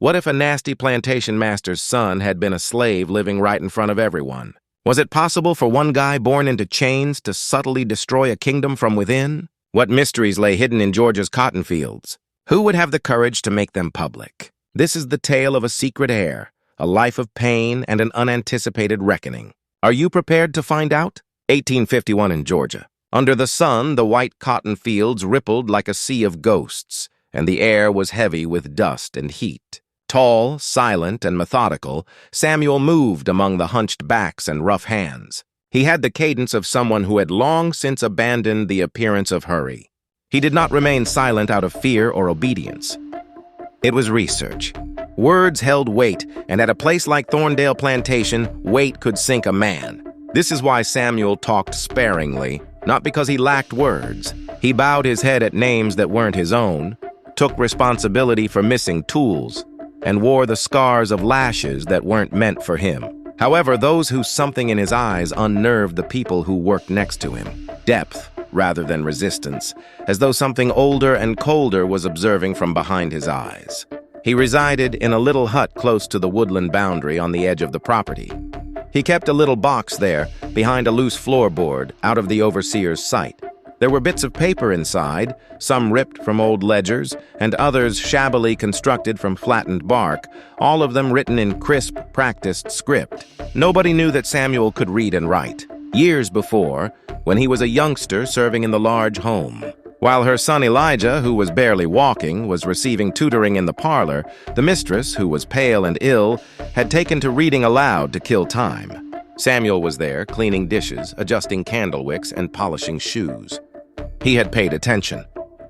What if a nasty plantation master's son had been a slave living right in front of everyone? Was it possible for one guy born into chains to subtly destroy a kingdom from within? What mysteries lay hidden in Georgia's cotton fields? Who would have the courage to make them public? This is the tale of a secret heir, a life of pain, and an unanticipated reckoning. Are you prepared to find out? 1851 in Georgia. Under the sun, the white cotton fields rippled like a sea of ghosts, and the air was heavy with dust and heat. Tall, silent, and methodical, Samuel moved among the hunched backs and rough hands. He had the cadence of someone who had long since abandoned the appearance of hurry. He did not remain silent out of fear or obedience. It was research. Words held weight, and at a place like Thorndale Plantation, weight could sink a man. This is why Samuel talked sparingly, not because he lacked words. He bowed his head at names that weren't his own, took responsibility for missing tools, and wore the scars of lashes that weren't meant for him. However, those whose something in his eyes unnerved the people who worked next to him. Depth rather than resistance, as though something older and colder was observing from behind his eyes. He resided in a little hut close to the woodland boundary on the edge of the property. He kept a little box there, behind a loose floorboard, out of the overseer's sight. There were bits of paper inside, some ripped from old ledgers, and others shabbily constructed from flattened bark, all of them written in crisp, practiced script. Nobody knew that Samuel could read and write. Years before, when he was a youngster serving in the large home. While her son Elijah, who was barely walking, was receiving tutoring in the parlor, the mistress, who was pale and ill, had taken to reading aloud to kill time. Samuel was there, cleaning dishes, adjusting candle wicks, and polishing shoes. He had paid attention.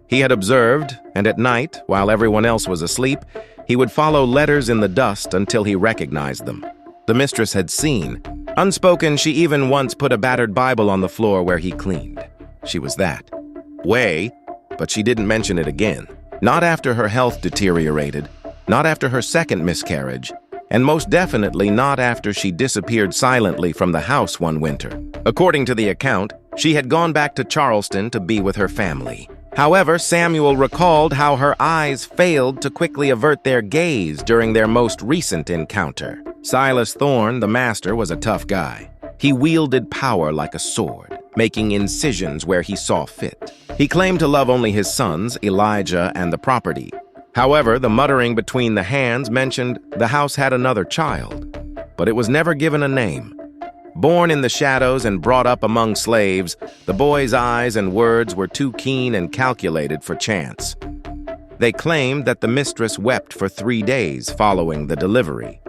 He had observed, and at night, while everyone else was asleep, he would follow letters in the dust until he recognized them. The mistress had seen. Unspoken, she even once put a battered Bible on the floor where he cleaned. She was that way, but she didn't mention it again. Not after her health deteriorated, not after her second miscarriage, and most definitely not after she disappeared silently from the house one winter. According to the account, she had gone back to Charleston to be with her family. However, Samuel recalled how her eyes failed to quickly avert their gaze during their most recent encounter. Silas Thorne, the master, was a tough guy. He wielded power like a sword, making incisions where he saw fit. He claimed to love only his sons, Elijah, and the property. However, the muttering between the hands mentioned the house had another child, but it was never given a name. Born in the shadows and brought up among slaves, the boy's eyes and words were too keen and calculated for chance. They claimed that the mistress wept for 3 days following the delivery,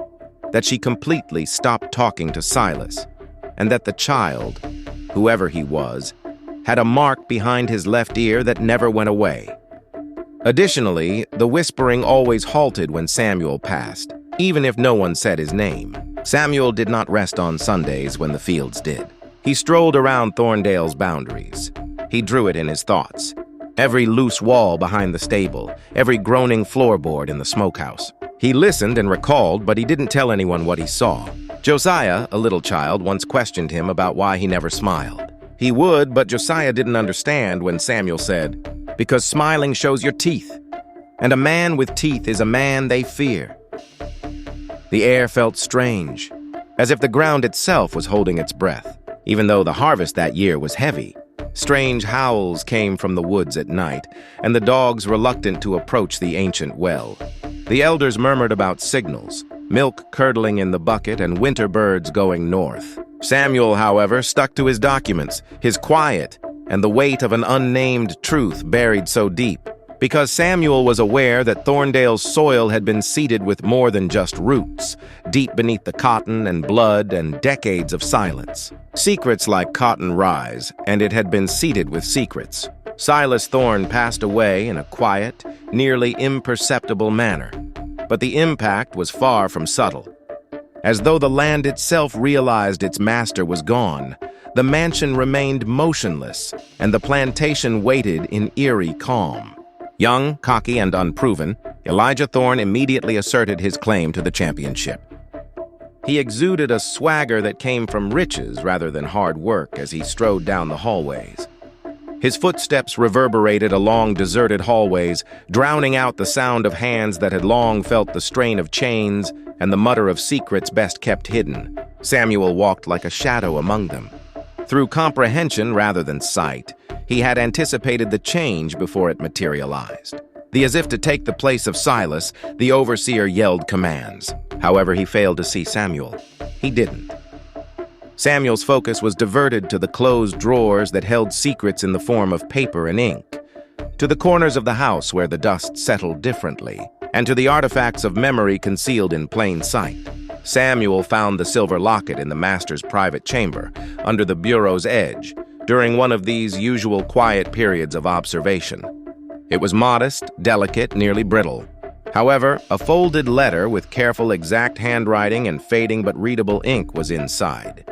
that she completely stopped talking to Silas, and that the child, whoever he was, had a mark behind his left ear that never went away. Additionally, the whispering always halted when Samuel passed, even if no one said his name. Samuel did not rest on Sundays when the fields did. He strolled around Thorndale's boundaries. He drew it in his thoughts. Every loose wall behind the stable, every groaning floorboard in the smokehouse. He listened and recalled, but he didn't tell anyone what he saw. Josiah, a little child, once questioned him about why he never smiled. He would, but Josiah didn't understand when Samuel said, "Because smiling shows your teeth, and a man with teeth is a man they fear." The air felt strange, as if the ground itself was holding its breath, even though the harvest that year was heavy. Strange howls came from the woods at night, and the dogs reluctant to approach the ancient well. The elders murmured about signals, milk curdling in the bucket and winter birds going north. Samuel, however, stuck to his documents, his quiet, and the weight of an unnamed truth buried so deep. Because Samuel was aware that Thorndale's soil had been seeded with more than just roots, deep beneath the cotton and blood and decades of silence. Secrets like cotton rise, and it had been seeded with secrets. Silas Thorne passed away in a quiet, nearly imperceptible manner, but the impact was far from subtle. As though the land itself realized its master was gone, the mansion remained motionless, and the plantation waited in eerie calm. Young, cocky, and unproven, Elijah Thorne immediately asserted his claim to the championship. He exuded a swagger that came from riches rather than hard work as he strode down the hallways. His footsteps reverberated along deserted hallways, drowning out the sound of hands that had long felt the strain of chains and the mutter of secrets best kept hidden. Samuel walked like a shadow among them. Through comprehension rather than sight, he had anticipated the change before it materialized. As if to take the place of Silas, the overseer yelled commands. However, he failed to see Samuel. He didn't. Samuel's focus was diverted to the closed drawers that held secrets in the form of paper and ink, to the corners of the house where the dust settled differently, and to the artifacts of memory concealed in plain sight. Samuel found the silver locket in the master's private chamber, under the bureau's edge, during one of these usual quiet periods of observation. It was modest, delicate, nearly brittle. However, a folded letter with careful, exact handwriting and fading but readable ink was inside.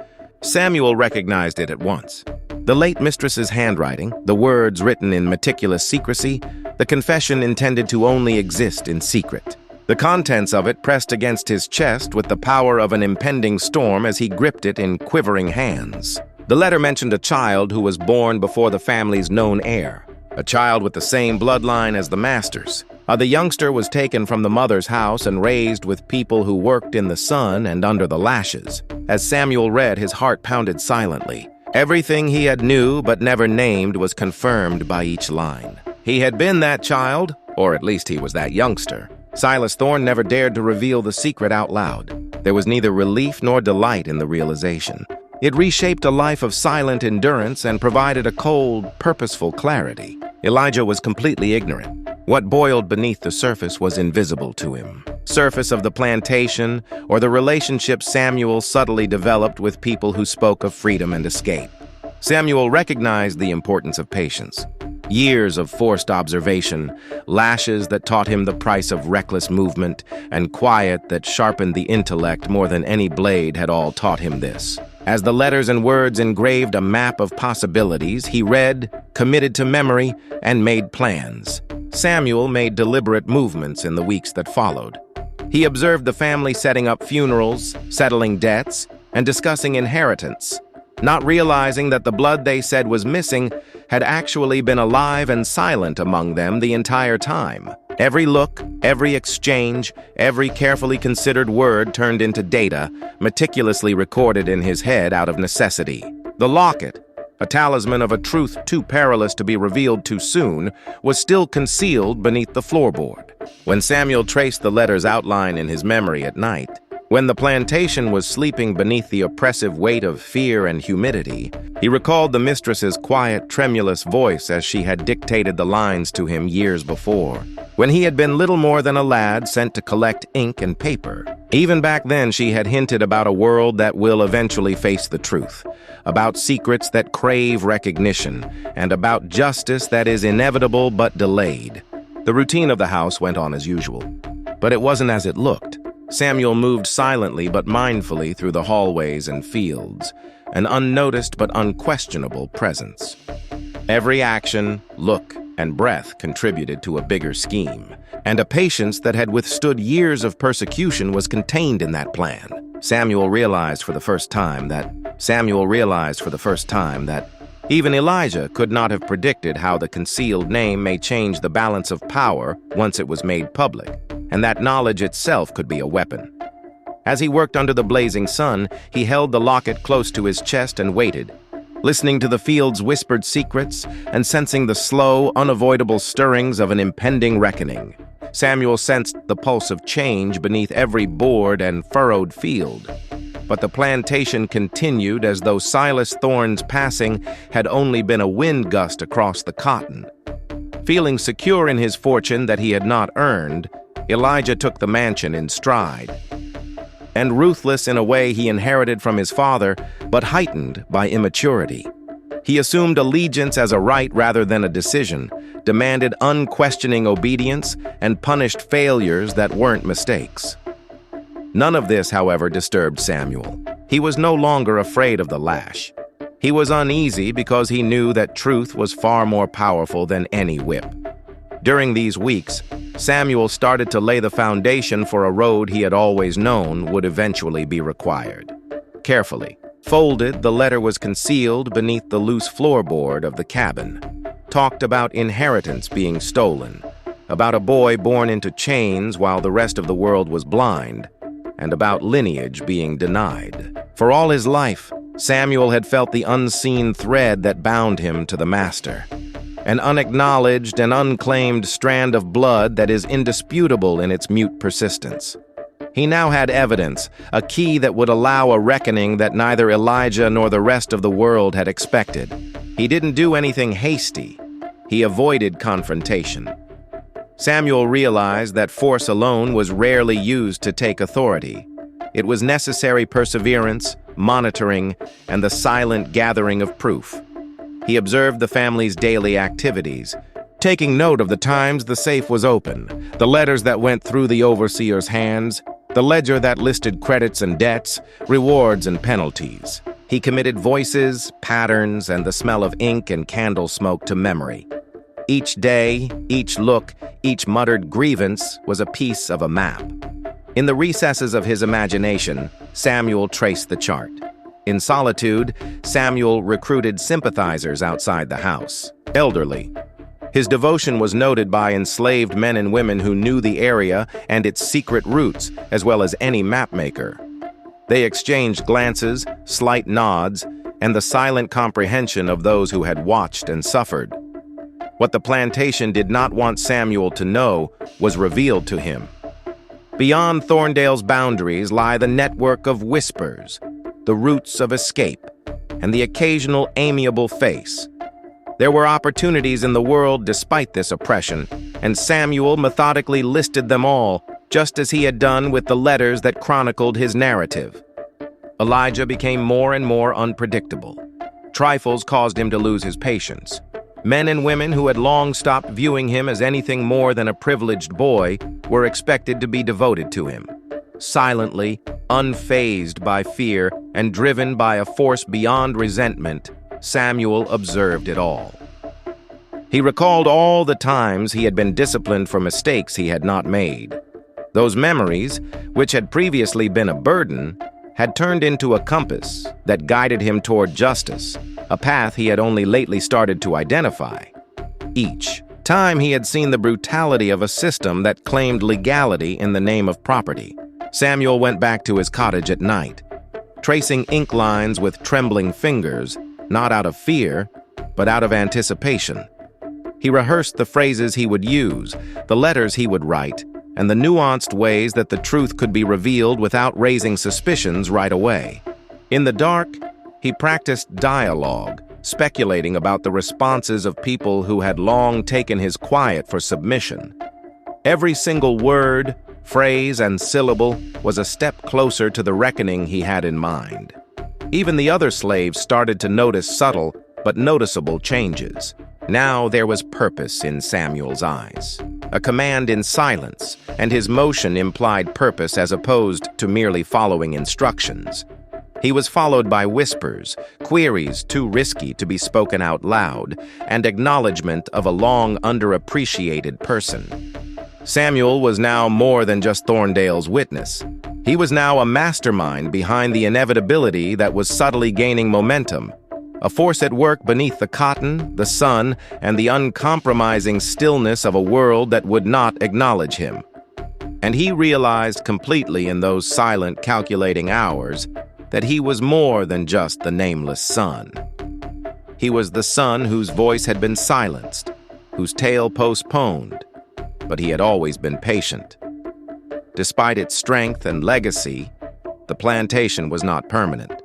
Samuel recognized it at once. The late mistress's handwriting, the words written in meticulous secrecy, the confession intended to only exist in secret. The contents of it pressed against his chest with the power of an impending storm as he gripped it in quivering hands. The letter mentioned a child who was born before the family's known heir, a child with the same bloodline as the master's. The youngster was taken from the mother's house and raised with people who worked in the sun and under the lashes. As Samuel read, his heart pounded silently. Everything he had knew but never named was confirmed by each line. He had been that child, or at least he was that youngster. Silas Thorne never dared to reveal the secret out loud. There was neither relief nor delight in the realization. It reshaped a life of silent endurance and provided a cold, purposeful clarity. Elijah was completely ignorant. What boiled beneath the surface was invisible to him. Surface of the plantation, or the relationship Samuel subtly developed with people who spoke of freedom and escape. Samuel recognized the importance of patience. Years of forced observation, lashes that taught him the price of reckless movement, and quiet that sharpened the intellect more than any blade had all taught him this. As the letters and words engraved a map of possibilities, he read, committed to memory, and made plans. Samuel made deliberate movements in the weeks that followed. He observed the family setting up funerals, settling debts, and discussing inheritance, not realizing that the blood they said was missing had actually been alive and silent among them the entire time. Every look, every exchange, every carefully considered word turned into data, meticulously recorded in his head out of necessity. The locket, a talisman of a truth too perilous to be revealed too soon, was still concealed beneath the floorboard. When Samuel traced the letter's outline in his memory at night, when the plantation was sleeping beneath the oppressive weight of fear and humidity, he recalled the mistress's quiet, tremulous voice as she had dictated the lines to him years before, when he had been little more than a lad sent to collect ink and paper. Even back then, she had hinted about a world that will eventually face the truth, about secrets that crave recognition, and about justice that is inevitable but delayed. The routine of the house went on as usual, but it wasn't as it looked. Samuel moved silently but mindfully through the hallways and fields, an unnoticed but unquestionable presence. Every action, look, and breath contributed to a bigger scheme, and a patience that had withstood years of persecution was contained in that plan. Samuel realized for the first time that even Elijah could not have predicted how the concealed name may change the balance of power once it was made public, and that knowledge itself could be a weapon. As he worked under the blazing sun, he held the locket close to his chest and waited, listening to the field's whispered secrets and sensing the slow, unavoidable stirrings of an impending reckoning. Samuel sensed the pulse of change beneath every bored and furrowed field. But the plantation continued as though Silas Thorne's passing had only been a wind gust across the cotton. Feeling secure in his fortune that he had not earned, Elijah took the mansion in stride. And ruthless in a way he inherited from his father, but heightened by immaturity. He assumed allegiance as a right rather than a decision, demanded unquestioning obedience, and punished failures that weren't mistakes. None of this, however, disturbed Samuel. He was no longer afraid of the lash. He was uneasy because he knew that truth was far more powerful than any whip. During these weeks, Samuel started to lay the foundation for a road he had always known would eventually be required. Carefully folded, the letter was concealed beneath the loose floorboard of the cabin. talked about inheritance being stolen, about a boy born into chains while the rest of the world was blind, and about lineage being denied. For all his life, Samuel had felt the unseen thread that bound him to the master, an unacknowledged and unclaimed strand of blood that is indisputable in its mute persistence. He now had evidence, a key that would allow a reckoning that neither Elijah nor the rest of the world had expected. He didn't do anything hasty. He avoided confrontation. Samuel realized that force alone was rarely used to take authority. It was necessary perseverance, monitoring, and the silent gathering of proof. He observed the family's daily activities, taking note of the times the safe was open, the letters that went through the overseer's hands, the ledger that listed credits and debts, rewards and penalties. He committed voices, patterns, and the smell of ink and candle smoke to memory. Each day, each look, each muttered grievance was a piece of a map. In the recesses of his imagination, Samuel traced the chart. In solitude, Samuel recruited sympathizers outside the house, elderly. His devotion was noted by enslaved men and women who knew the area and its secret routes, as well as any mapmaker. They exchanged glances, slight nods, and the silent comprehension of those who had watched and suffered. What the plantation did not want Samuel to know was revealed to him. Beyond Thorndale's boundaries lie the network of whispers, the roots of escape, and the occasional amiable face. There were opportunities in the world despite this oppression, and Samuel methodically listed them all, just as he had done with the letters that chronicled his narrative. Elijah became more and more unpredictable. Trifles caused him to lose his patience. Men and women who had long stopped viewing him as anything more than a privileged boy were expected to be devoted to him. Silently, unfazed by fear, and driven by a force beyond resentment, Samuel observed it all. He recalled all the times he had been disciplined for mistakes he had not made. Those memories, which had previously been a burden, had turned into a compass that guided him toward justice, a path he had only lately started to identify. Each time he had seen the brutality of a system that claimed legality in the name of property, Samuel went back to his cottage at night, tracing ink lines with trembling fingers, not out of fear, but out of anticipation. He rehearsed the phrases he would use, the letters he would write, and the nuanced ways that the truth could be revealed without raising suspicions right away. In the dark, he practiced dialogue, speculating about the responses of people who had long taken his quiet for submission. Every single word, phrase, and syllable was a step closer to the reckoning he had in mind. Even the other slaves started to notice subtle but noticeable changes. Now there was purpose in Samuel's eyes, a command in silence, and his motion implied purpose as opposed to merely following instructions. He was followed by whispers, queries too risky to be spoken out loud, and acknowledgement of a long underappreciated person. Samuel was now more than just Thorndale's witness. He was now a mastermind behind the inevitability that was subtly gaining momentum, a force at work beneath the cotton, the sun, and the uncompromising stillness of a world that would not acknowledge him. And he realized completely in those silent, calculating hours that he was more than just the nameless son. He was the son whose voice had been silenced, whose tale postponed, but he had always been patient. Despite its strength and legacy, the plantation was not permanent.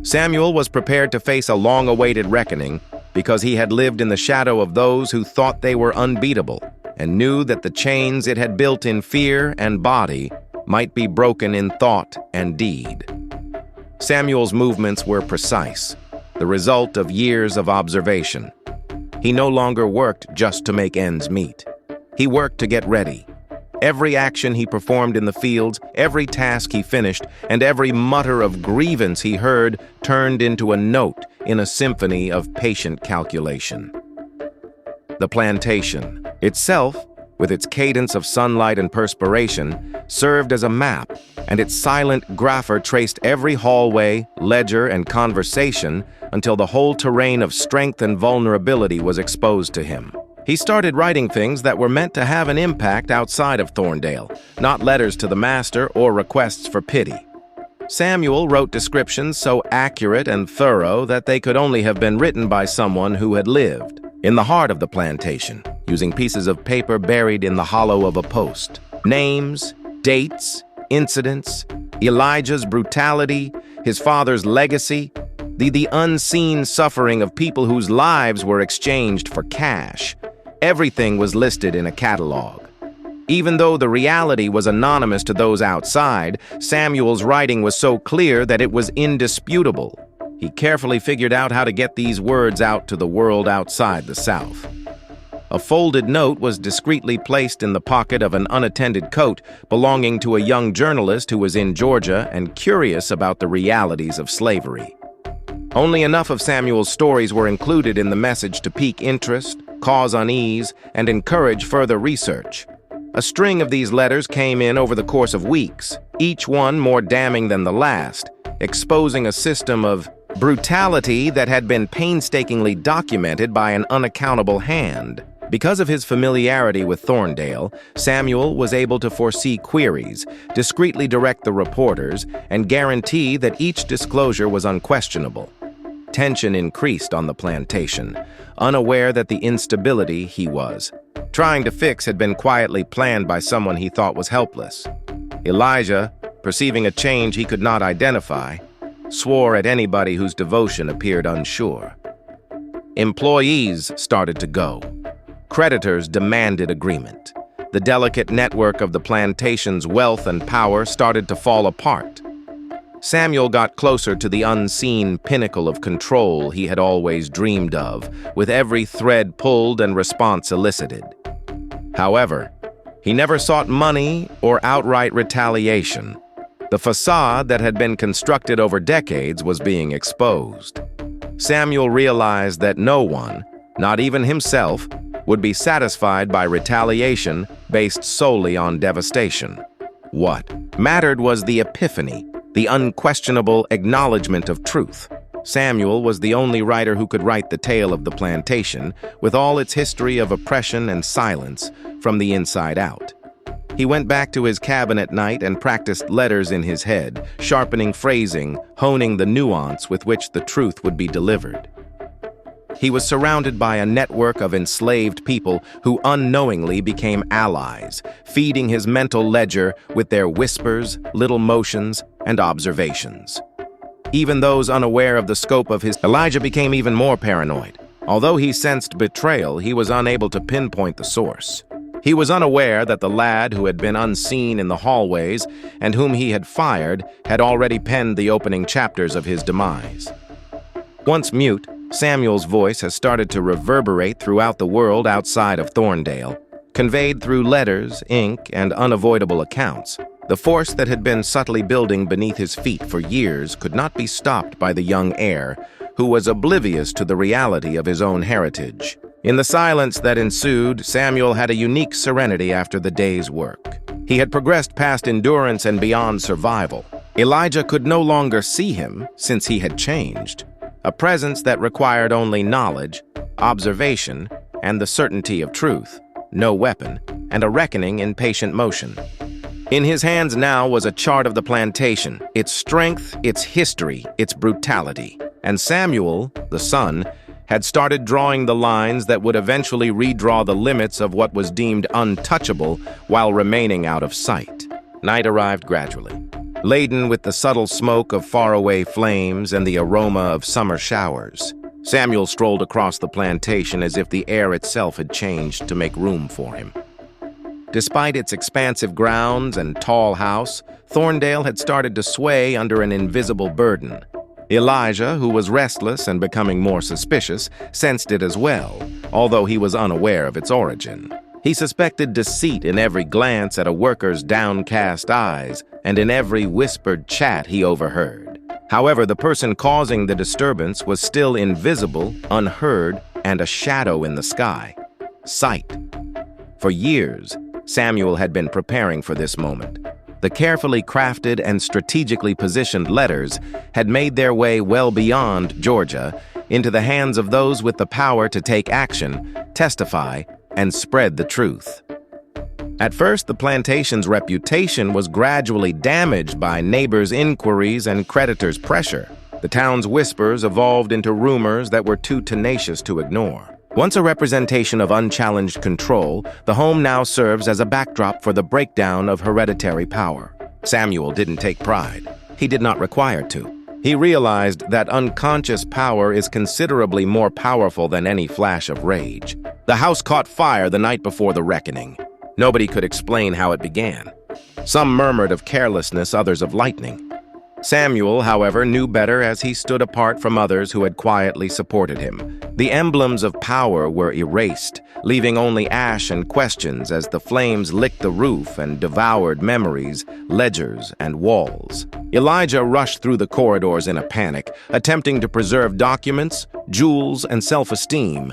Samuel was prepared to face a long-awaited reckoning because he had lived in the shadow of those who thought they were unbeatable and knew that the chains it had built in fear and body might be broken in thought and deed. Samuel's movements were precise, the result of years of observation. He no longer worked just to make ends meet. He worked to get ready. Every action he performed in the fields, every task he finished, and every mutter of grievance he heard turned into a note in a symphony of patient calculation. The plantation itself with its cadence of sunlight and perspiration, served as a map, and its silent grapher traced every hallway, ledger, and conversation until the whole terrain of strength and vulnerability was exposed to him. He started writing things that were meant to have an impact outside of Thorndale, not letters to the master or requests for pity. Samuel wrote descriptions so accurate and thorough that they could only have been written by someone who had lived in the heart of the plantation, using pieces of paper buried in the hollow of a post. Names, dates, incidents, Elijah's brutality, his father's legacy, the unseen suffering of people whose lives were exchanged for cash. Everything was listed in a catalog. Even though the reality was anonymous to those outside, Samuel's writing was so clear that it was indisputable. He carefully figured out how to get these words out to the world outside the South. A folded note was discreetly placed in the pocket of an unattended coat belonging to a young journalist who was in Georgia and curious about the realities of slavery. Only enough of Samuel's stories were included in the message to pique interest, cause unease, and encourage further research. A string of these letters came in over the course of weeks, each one more damning than the last, exposing a system of brutality that had been painstakingly documented by an unaccountable hand. Because of his familiarity with Thorndale, Samuel was able to foresee queries, discreetly direct the reporters, and guarantee that each disclosure was unquestionable. Tension increased on the plantation, unaware that the instability he was trying to fix had been quietly planned by someone he thought was helpless. Elijah, perceiving a change he could not identify, swore at anybody whose devotion appeared unsure. Employees started to go. Creditors demanded agreement. The delicate network of the plantation's wealth and power started to fall apart. Samuel got closer to the unseen pinnacle of control he had always dreamed of, with every thread pulled and response elicited. However, he never sought money or outright retaliation. The facade that had been constructed over decades was being exposed. Samuel realized that no one, not even himself, would be satisfied by retaliation based solely on devastation. What mattered was the epiphany, the unquestionable acknowledgement of truth. Samuel was the only writer who could write the tale of the plantation, with all its history of oppression and silence, from the inside out. He went back to his cabin at night and practiced letters in his head, sharpening phrasing, honing the nuance with which the truth would be delivered. He was surrounded by a network of enslaved people who unknowingly became allies, feeding his mental ledger with their whispers, little motions, and observations. Even those unaware of the scope of his... Elijah became even more paranoid. Although he sensed betrayal, he was unable to pinpoint the source. He was unaware that the lad who had been unseen in the hallways and whom he had fired had already penned the opening chapters of his demise. Once mute, Samuel's voice has started to reverberate throughout the world outside of Thorndale, conveyed through letters, ink, and unavoidable accounts. The force that had been subtly building beneath his feet for years could not be stopped by the young heir, who was oblivious to the reality of his own heritage. In the silence that ensued, Samuel had a unique serenity after the day's work. He had progressed past endurance and beyond survival. Elijah could no longer see him, since he had changed. A presence that required only knowledge, observation, and the certainty of truth, no weapon, and a reckoning in patient motion. In his hands now was a chart of the plantation, its strength, its history, its brutality. And Samuel, the son, had started drawing the lines that would eventually redraw the limits of what was deemed untouchable while remaining out of sight. Night arrived gradually, laden with the subtle smoke of faraway flames and the aroma of summer showers. Samuel strolled across the plantation as if the air itself had changed to make room for him. Despite its expansive grounds and tall house, Thorndale had started to sway under an invisible burden. Elijah, who was restless and becoming more suspicious, sensed it as well, although he was unaware of its origin. He suspected deceit in every glance at a worker's downcast eyes and in every whispered chat he overheard. However, the person causing the disturbance was still invisible, unheard, and a shadow in the sky. Sight. For years, Samuel had been preparing for this moment. The carefully crafted and strategically positioned letters had made their way well beyond Georgia into the hands of those with the power to take action, testify, and spread the truth. At first, the plantation's reputation was gradually damaged by neighbors' inquiries and creditors' pressure. The town's whispers evolved into rumors that were too tenacious to ignore. Once a representation of unchallenged control, the home now serves as a backdrop for the breakdown of hereditary power. Samuel didn't take pride. He did not require to. He realized that unconscious power is considerably more powerful than any flash of rage. The house caught fire the night before the reckoning. Nobody could explain how it began. Some murmured of carelessness, others of lightning. Samuel, however, knew better as he stood apart from others who had quietly supported him. The emblems of power were erased, leaving only ash and questions as the flames licked the roof and devoured memories, ledgers, and walls. Elijah rushed through the corridors in a panic, attempting to preserve documents, jewels, and self-esteem.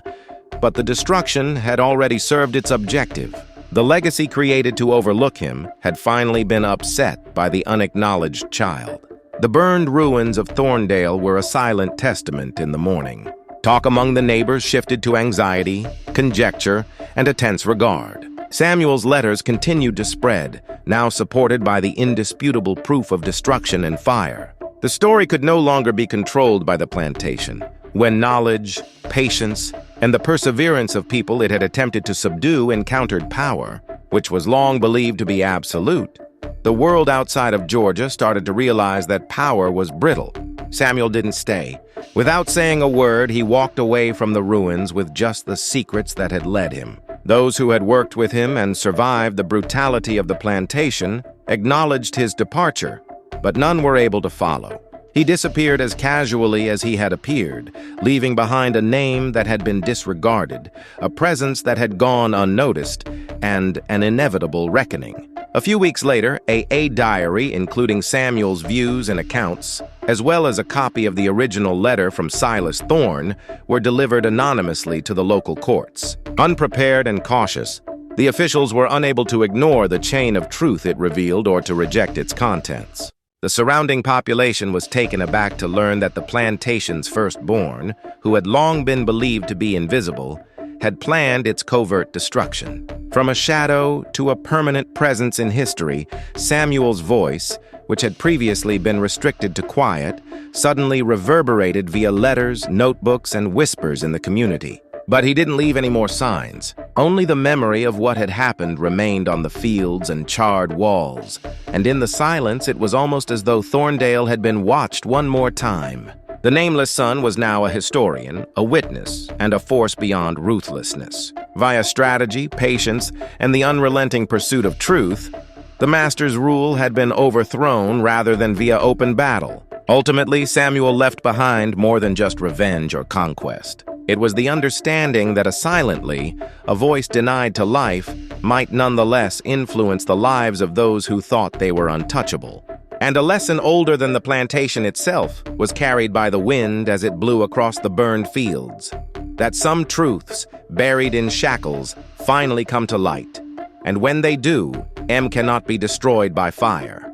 But the destruction had already served its objective. The legacy created to overlook him had finally been upset by the unacknowledged child. The burned ruins of Thorndale were a silent testament in the morning. Talk among the neighbors shifted to anxiety, conjecture, and a tense regard. Samuel's letters continued to spread, now supported by the indisputable proof of destruction and fire. The story could no longer be controlled by the plantation. When knowledge, patience, and the perseverance of people it had attempted to subdue encountered power, which was long believed to be absolute, the world outside of Georgia started to realize that power was brittle. Samuel didn't stay. Without saying a word, he walked away from the ruins with just the secrets that had led him. Those who had worked with him and survived the brutality of the plantation acknowledged his departure, but none were able to follow. He disappeared as casually as he had appeared, leaving behind a name that had been disregarded, a presence that had gone unnoticed, and an inevitable reckoning. A few weeks later, a diary, including Samuel's views and accounts, as well as a copy of the original letter from Silas Thorne, were delivered anonymously to the local courts. Unprepared and cautious, the officials were unable to ignore the chain of truth it revealed or to reject its contents. The surrounding population was taken aback to learn that the plantation's firstborn, who had long been believed to be invisible, had planned its covert destruction. From a shadow to a permanent presence in history, Samuel's voice, which had previously been restricted to quiet, suddenly reverberated via letters, notebooks, and whispers in the community. But he didn't leave any more signs. Only the memory of what had happened remained on the fields and charred walls, and in the silence it was almost as though Thorndale had been watched one more time. The nameless son was now a historian, a witness, and a force beyond ruthlessness. Via strategy, patience, and the unrelenting pursuit of truth, the master's rule had been overthrown rather than via open battle. Ultimately, Samuel left behind more than just revenge or conquest. It was the understanding that a voice denied to life might nonetheless influence the lives of those who thought they were untouchable. And a lesson older than the plantation itself was carried by the wind as it blew across the burned fields. That some truths, buried in shackles, finally come to light. And when they do, M cannot be destroyed by fire.